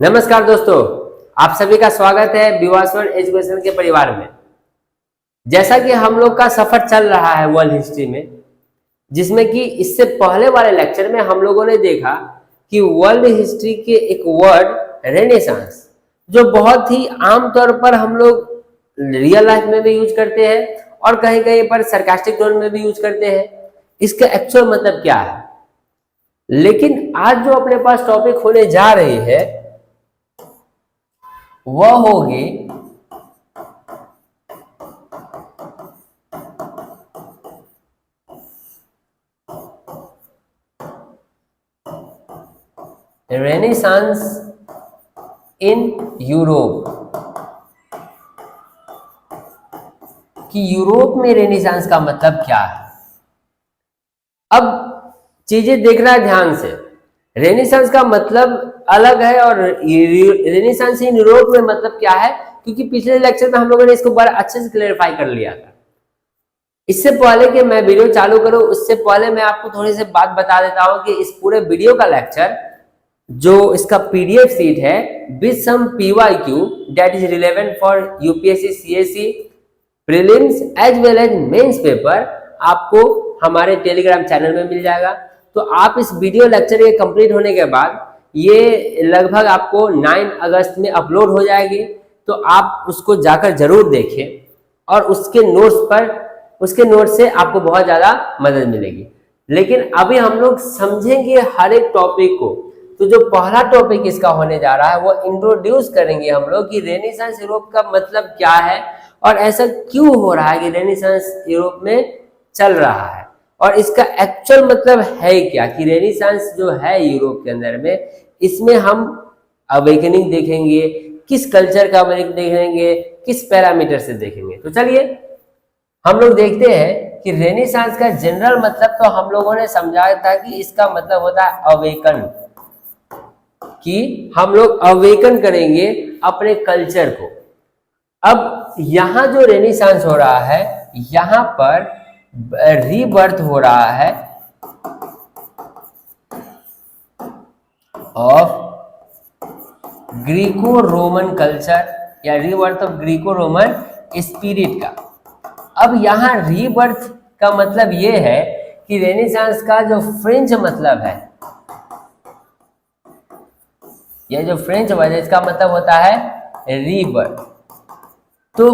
नमस्कार दोस्तों, आप सभी का स्वागत है विवासवन एजुकेशन के परिवार में। जैसा कि हम लोग का सफर चल रहा है वर्ल्ड हिस्ट्री में, जिसमें कि इससे पहले वाले लेक्चर में हम लोगों ने देखा कि वर्ल्ड हिस्ट्री के एक वर्ड रेनेसांस, जो बहुत ही आम तौर पर हम लोग रियल लाइफ में भी यूज करते हैं और कहीं कहीं पर सरकास्टिक टोन में भी यूज करते हैं। इसका एक्चुअल मतलब क्या है? लेकिन आज जो अपने पास टॉपिक होने जा रही है वह होगी रेनेसांस इन यूरोप। कि यूरोप में रेनेसांस का मतलब क्या है। अब चीजें देखना है ध्यान से। रेनेसांस का मतलब अलग है और रेनेसांस इन यूरोप में मतलब क्या है, क्योंकि पिछले लेक्चर में हम लोगों ने इसको बड़ा अच्छे से क्लेरिफाई कर लिया था। इससे पहले कि मैं वीडियो चालू करूं, उससे पहले मैं आपको थोड़ी सी बात बता देता हूं कि इस पूरे वीडियो का लेक्चर जो इसका पीडीएफ सीट है with some PYQ that is relevant for UPSC CSC prelims as well as mains paper, आपको हमारे टेलीग्राम चैनल में मिल जाएगा। तो आप इस वीडियो लेक्चर के कंप्लीट होने के बाद ये लगभग आपको 9 अगस्त में अपलोड हो जाएगी, तो आप उसको जाकर जरूर देखें और उसके नोट्स से आपको बहुत ज़्यादा मदद मिलेगी। लेकिन अभी हम लोग समझेंगे हर एक टॉपिक को। तो जो पहला टॉपिक इसका होने जा रहा है वो इंट्रोड्यूस करेंगे हम लोग कि रेनेसांस यूरोप का मतलब क्या है और ऐसा क्यों हो रहा है कि रेनेसांस यूरोप में चल रहा है और इसका एक्चुअल मतलब है क्या, कि रेनेसांस जो है यूरोप के अंदर में, इसमें हम अवेकनिंग देखेंगे, किस कल्चर का अवेकनिंग देखेंगे, किस पैरामीटर से देखेंगे। तो चलिए हम लोग देखते हैं कि रेनेसांस का जनरल मतलब तो हम लोगों ने समझाया था कि इसका मतलब होता है अवेकन, कि हम लोग अवेकन करेंगे अपने कल्चर को। अब यहां जो रेनेसांस हो रहा है, यहां पर रीबर्थ हो रहा है ऑफ ग्रीको रोमन कल्चर या rebirth of Greco Roman spirit का। अब यहां रीबर्थ का मतलब यह है कि रेनेसांस का जो फ्रेंच मतलब है, यह जो फ्रेंच वर्ड है इसका मतलब होता है रीबर्थ। तो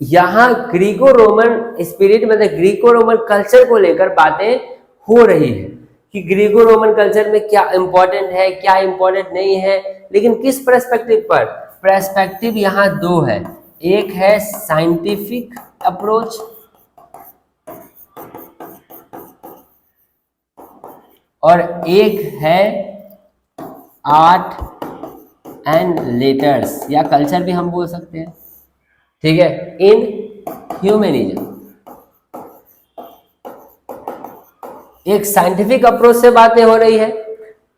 यहां ग्रीको रोमन स्पिरिट मतलब ग्रीको रोमन कल्चर को लेकर बातें हो रही है कि ग्रीको रोमन कल्चर में क्या इंपॉर्टेंट है, क्या इंपॉर्टेंट नहीं है। लेकिन किस पर्सपेक्टिव पर? पर्सपेक्टिव यहां दो है, एक है साइंटिफिक अप्रोच और एक है आर्ट एंड लेटर्स या कल्चर भी हम बोल सकते हैं, ठीक है, इन ह्यूमनिज्म। एक साइंटिफिक अप्रोच से बातें हो रही है,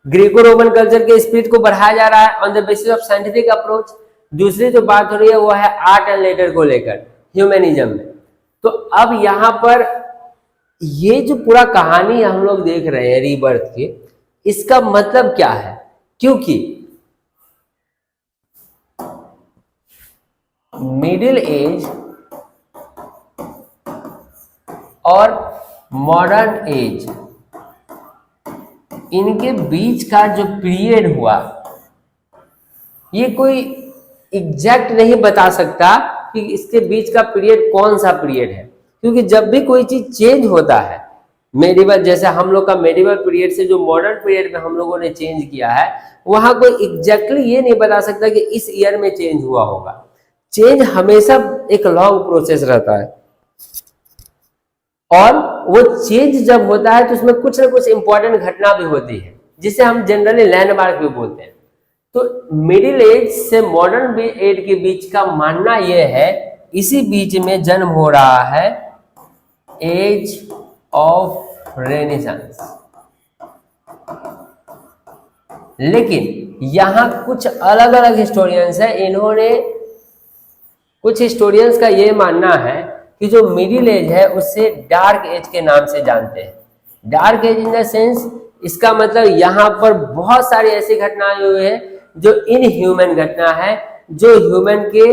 ग्रीको रोमन कल्चर के स्पिरिट को बढ़ाया जा रहा है on the basis of scientific approach. दूसरी जो बात हो रही है वो है आर्ट एंड लेटर को लेकर ह्यूमनिज्म में। तो अब यहां पर ये जो पूरा कहानी हम लोग देख रहे हैं रीबर्थ की, इसका मतलब क्या है? क्योंकि मिडिल एज और मॉडर्न एज, इनके बीच का जो पीरियड हुआ, ये कोई एग्जैक्ट नहीं बता सकता कि इसके बीच का पीरियड कौन सा पीरियड है। क्योंकि जब भी कोई चीज चेंज होता है, मेडिवल जैसे हम लोग का मेडिवल पीरियड से जो मॉडर्न पीरियड में हम लोगों ने चेंज किया है, वहां कोई एग्जैक्टली ये नहीं बता सकता कि इस ईयर में चेंज हुआ होगा। चेंज हमेशा एक लॉन्ग प्रोसेस रहता है और वो चेंज जब होता है तो उसमें कुछ ना कुछ इंपॉर्टेंट घटना भी होती है, जिसे हम जनरली लैंडमार्क भी बोलते हैं। तो मिडिल एज से मॉडर्न एज के बीच का मानना यह है, इसी बीच में जन्म हो रहा है एज ऑफ रेनेसांस। लेकिन यहां कुछ अलग अलग हिस्टोरियंस है, इन्होंने कुछ हिस्टोरियंस का यह मानना है कि जो मिडिल एज है उससे डार्क एज के नाम से जानते हैं। Dark age in the sense, इसका मतलब यहाँ पर बहुत सारी ऐसी घटनाएं हुई है जो इनह्यूमन घटना है, जो ह्यूमन के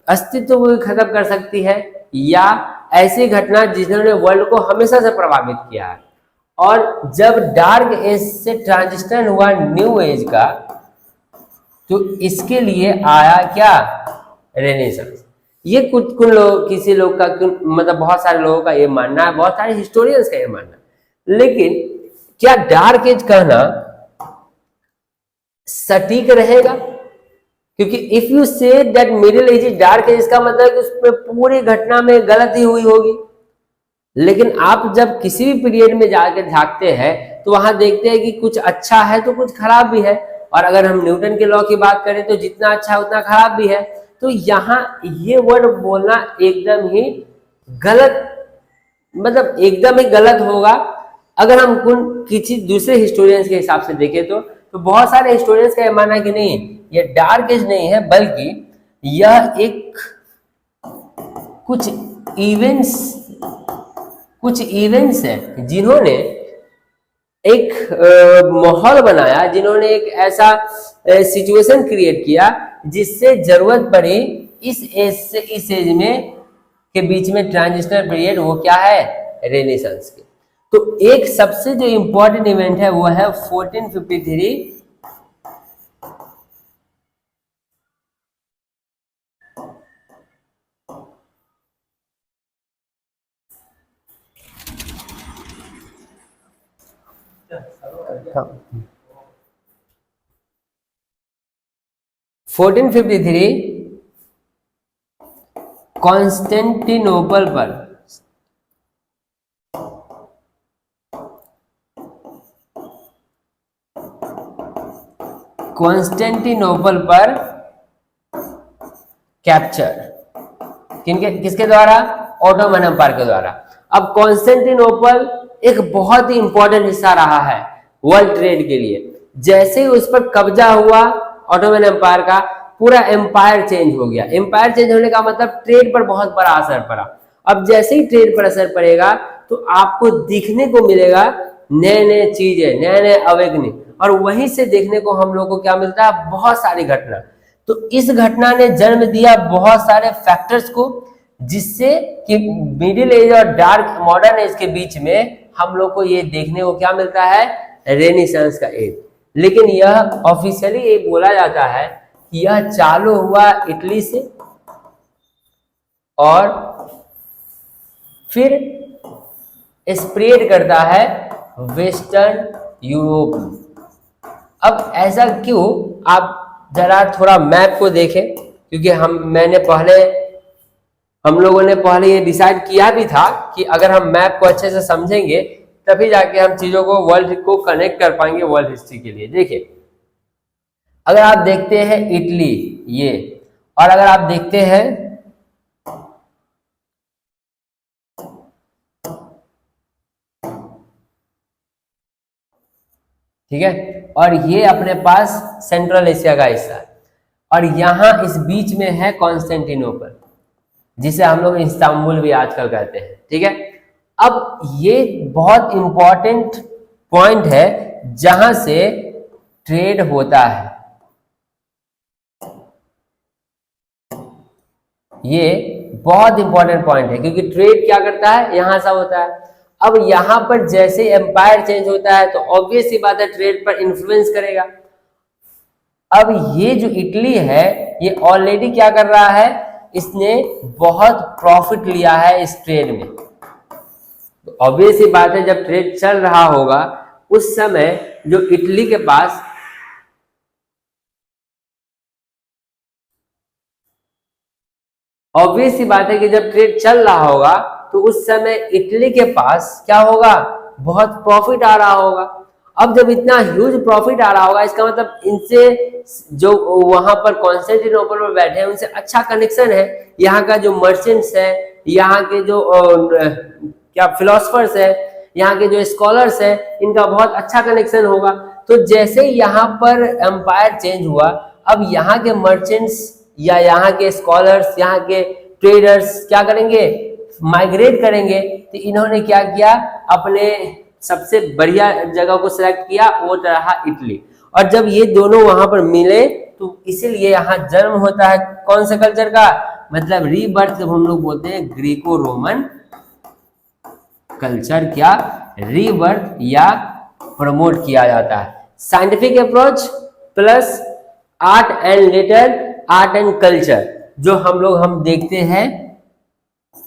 अस्तित्व को खत्म कर सकती है, या ऐसी घटना जिन्होंने वर्ल्ड को हमेशा से प्रभावित किया है। और जब डार्क एज से ट्रांजिशन हुआ न्यू एज का, तो इसके लिए आया क्या, रेनेसांस। ये कुछ लोग, किसी लोग का, मतलब बहुत सारे लोगों का ये मानना है, बहुत सारे हिस्टोरियंस का ये मानना है। लेकिन क्या डार्क एज कहना सटीक रहेगा? क्योंकि if you say that middle age is dark age, इसका मतलब कि उसमें पूरी घटना में गलती हुई होगी। लेकिन आप जब किसी भी पीरियड में जाकर झांकते हैं तो वहां देखते हैं कि कुछ अच्छा है तो कुछ खराब भी है। और अगर हम न्यूटन के लॉ की बात करें तो जितना अच्छा है उतना खराब भी है। तो यहाँ ये वर्ड बोलना एकदम ही गलत, मतलब एकदम ही गलत होगा। अगर हम किसी दूसरे हिस्टोरियंस के हिसाब से देखें तो बहुत सारे हिस्टोरियंस का यह मानना है कि नहीं, ये डार्क एज नहीं है, बल्कि यह एक कुछ इवेंट्स हैं जिन्होंने एक माहौल बनाया, जिन्होंने एक ऐसा सिचुएशन क्रिएट किया जिससे जरूरत पड़ी इस एज से इस एज में के बीच में ट्रांजिशनल पीरियड, वो क्या है, रेनेसांस के। तो एक सबसे जो इंपॉर्टेंट इवेंट है वो है 1453 1453 कॉन्स्टेंटिनोपल पर कैप्चर किसके द्वारा, ऑटोमन एम्पायर के द्वारा। अब कॉन्स्टेंटिनोपल एक बहुत ही इंपॉर्टेंट हिस्सा रहा है वर्ल्ड ट्रेड के लिए। जैसे ही उस पर कब्जा हुआ ऑटोमन एम्पायर का, पूरा एम्पायर चेंज हो गया। एम्पायर चेंज होने का मतलब ट्रेड पर बहुत बड़ा असर पड़ा। अब जैसे ही ट्रेड पर असर पड़ेगा तो आपको दिखने को मिलेगा नए नए चीजें, नए नए अवेकनिंग, और वहीं से देखने को हम लोग को क्या मिलता है, बहुत सारी घटना। तो इस घटना ने जन्म दिया बहुत सारे फैक्टर्स को, जिससे कि मिडिल एज और डार्क मॉडर्न एज के बीच में हम लोग को ये देखने को क्या मिलता है, रेनेसांस का एज। लेकिन यह ऑफिशियली ये बोला जाता है कि यह चालू हुआ इटली से और फिर स्प्रेड करता है वेस्टर्न यूरोप में। अब ऐसा क्यों, आप जरा थोड़ा मैप को देखें, क्योंकि हम लोगों ने पहले ये डिसाइड किया भी था कि अगर हम मैप को अच्छे से समझेंगे तभी जाके हम चीजों को, वर्ल्ड को कनेक्ट कर पाएंगे वर्ल्ड हिस्ट्री के लिए। देखिए, अगर आप देखते हैं इटली ये, और अगर आप देखते हैं ठीक है, और ये अपने पास सेंट्रल एशिया का हिस्सा है, और यहां इस बीच में है कॉन्स्टेंटिनोपल, जिसे हम लोग इस्तांबुल भी आजकल कहते हैं। ठीक है, अब ये बहुत इंपॉर्टेंट पॉइंट है जहां से ट्रेड होता है। ये बहुत इंपॉर्टेंट पॉइंट है, क्योंकि ट्रेड क्या करता है, यहां से होता है। अब यहां पर जैसे एम्पायर चेंज होता है तो ऑब्वियस सी बात है ट्रेड पर इन्फ्लुएंस करेगा। अब ये जो इटली है ये ऑलरेडी क्या कर रहा है, इसने बहुत प्रॉफिट लिया है इस ट्रेड में। तो ऑब्वियस सी बात है जब ट्रेड चल रहा होगा उस समय जो इटली के पास ऑब्वियस सी बात है कि जब ट्रेड चल रहा होगा तो उस समय इटली के पास क्या होगा, बहुत प्रॉफिट आ रहा होगा। अब जब इतना ह्यूज प्रॉफिट आ रहा होगा, इसका मतलब इनसे जो वहां पर कॉन्स्टेंटिनोपल पर बैठे हैं उनसे अच्छा कनेक्शन है। यहाँ का जो मर्चेंट्स है, यहाँ के जो क्या फिलोसफर्स है, यहाँ के जो स्कॉलर्स हैं, इनका बहुत अच्छा कनेक्शन होगा। तो जैसे ही यहाँ पर एम्पायर चेंज हुआ, अब यहाँ के मर्चेंट्स या यहाँ के स्कॉलर्स, यहाँ के ट्रेडर्स क्या करेंगे, माइग्रेट करेंगे। तो इन्होंने क्या किया, अपने सबसे बढ़िया जगह को सिलेक्ट किया, वो रहा इटली। और जब ये दोनों वहां पर मिले तो इसीलिए यहाँ जन्म होता है कौन से कल्चर का, मतलब रीबर्थ जब हम लोग बोलते हैं ग्रीको रोमन कल्चर क्या रीबर्थ या प्रमोट किया जाता है। Scientific approach plus art and later, art and culture जो हम देखते हैं,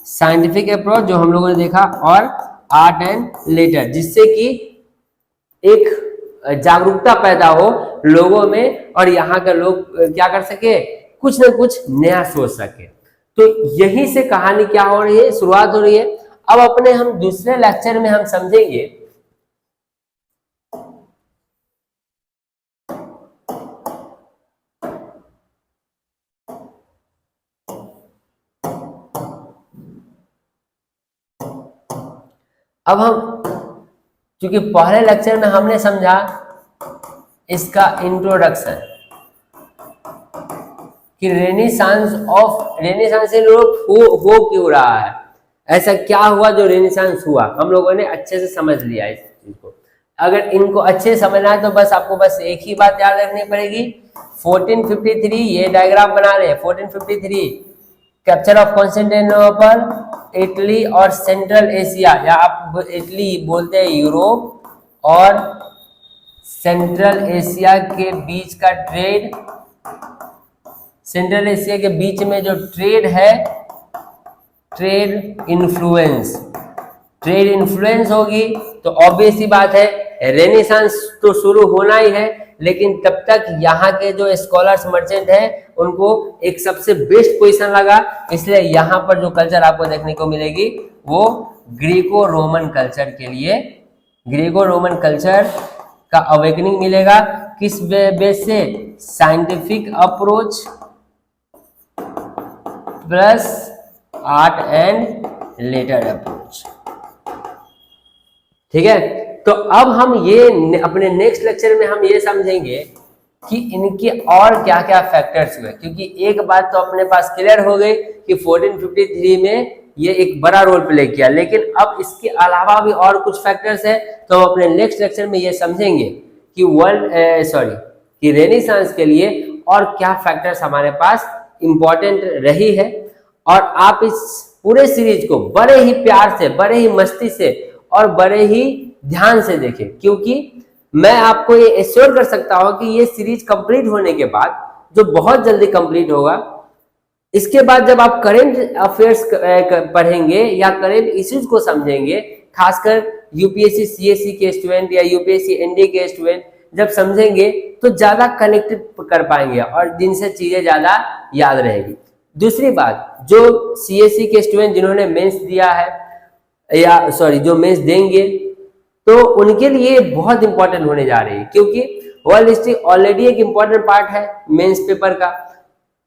साइंटिफिक अप्रोच जो हम लोगों ने देखा और आर्ट एंड लेटर, जिससे कि एक जागरूकता पैदा हो लोगों में और यहाँ के लोग क्या कर सके, कुछ ना कुछ नया सोच सके। तो यहीं से कहानी क्या हो रही है, शुरुआत हो रही है। अब अपने हम दूसरे लेक्चर में हम समझेंगे अब हम, क्योंकि पहले लेक्चर में हमने समझा इसका इंट्रोडक्शन कि रेनेसांस से लोग हो क्यों रहा है, ऐसा क्या हुआ जो रेनेसांस हुआ, हम लोगों ने अच्छे से समझ लिया इस चीज को। अगर इनको अच्छे से समझना है तो बस आपको बस एक ही बात याद रखनी पड़ेगी, 1453 ये डायग्राम बना रहे हैं। 1453 कैप्चर ऑफ कॉन्स्टेंटिनोपल, इटली और सेंट्रल एशिया, या आप इटली बोलते हैं यूरोप और सेंट्रल एशिया के बीच का ट्रेड, सेंट्रल एशिया के बीच में जो ट्रेड है, ट्रेड इन्फ्लुएंस होगी तो ऑब्वियस ही बात है रेनेसांस तो शुरू होना ही है। लेकिन तब तक यहाँ के जो स्कॉलर्स मर्चेंट हैं उनको एक सबसे बेस्ट पोजीशन लगा, इसलिए यहाँ पर जो कल्चर आपको देखने को मिलेगी वो ग्रीको रोमन कल्चर के लिए, ग्रीको रोमन कल्चर का अवेकनिंग मिलेगा। किस बेस से, scientific approach plus art and later approach. ठीक है, तो अब हम ये अपने नेक्स्ट लेक्चर में हम ये समझेंगे कि इनके और क्या क्या फैक्टर्स हुए, क्योंकि एक बात तो अपने पास क्लियर हो गई कि 1453 में ये एक बड़ा रोल प्ले किया, लेकिन अब इसके अलावा भी और कुछ फैक्टर्स है, तो हम अपने नेक्स्ट लेक्चर में ये समझेंगे कि कि रेनेसांस के लिए और क्या फैक्टर्स हमारे पास इंपॉर्टेंट रही है। और आप इस पूरे सीरीज को बड़े ही प्यार से, बड़े ही मस्ती से और बड़े ही ध्यान से देखें, क्योंकि मैं आपको ये एश्योर कर सकता हूं कि ये सीरीज कंप्लीट होने के बाद, जो बहुत जल्दी कंप्लीट होगा, इसके बाद जब आप करेंट अफेयर्स पढ़ेंगे या करेंट इश्यूज को समझेंगे, खासकर यूपीएससी सीएससी के स्टूडेंट या यूपीएससी एनडीए के स्टूडेंट जब समझेंगे तो ज्यादा कनेक्टेड कर पाएंगे और जिनसे चीजें ज्यादा याद रहेगी। दूसरी बात, जो सीएससी के स्टूडेंट जिन्होंने मेंस दिया है या जो मेंस देंगे, तो उनके लिए बहुत इंपॉर्टेंट होने जा रही है, क्योंकि वर्ल्ड हिस्ट्री ऑलरेडी एक इंपॉर्टेंट पार्ट है मेंस पेपर का,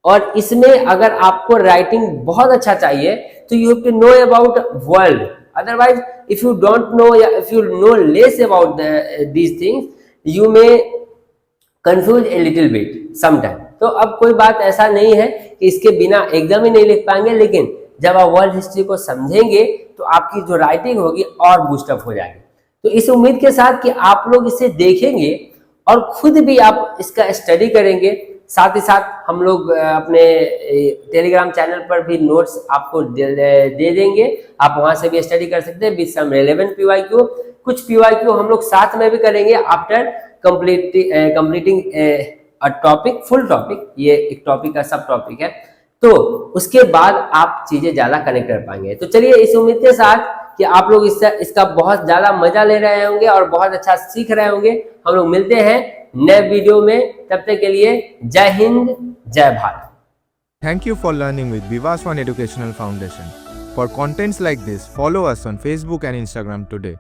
और इसमें अगर आपको राइटिंग बहुत अच्छा चाहिए तो you have to know about world, otherwise if you don't know या if you know less about these things you may confuse a little bit sometime. तो अब कोई बात ऐसा नहीं है कि इसके बिना एकदम ही नहीं लिख पाएंगे, लेकिन जब आप वर्ल्ड हिस्ट्री को समझेंगे तो आपकी जो राइटिंग होगी और बूस्टअप हो जाएगी। तो इस उम्मीद के साथ कि आप लोग इसे देखेंगे और खुद भी आप इसका स्टडी करेंगे, साथ ही साथ हम लोग अपने टेलीग्राम चैनल पर भी नोट्स आपको दे देंगे, आप वहां से भी स्टडी कर सकते हैं विद सम रेलेवेंट पीवाईक्यू। कुछ पीवाईक्यू हम लोग साथ में भी करेंगे after completing topic, full topic, ये एक टॉपिक का सब टॉपिक है, तो उसके बाद आप चीजें ज्यादा कनेक्ट कर पाएंगे। तो चलिए इस उम्मीद के साथ कि आप लोग इसका बहुत ज्यादा मजा ले रहे होंगे और बहुत अच्छा सीख रहे होंगे, हम लोग मिलते हैं नए वीडियो में, तब तक के लिए जय हिंद, जय Bharat. Thank you for learning with Vivas One Educational Foundation. For contents like this, follow us on Facebook and Instagram today.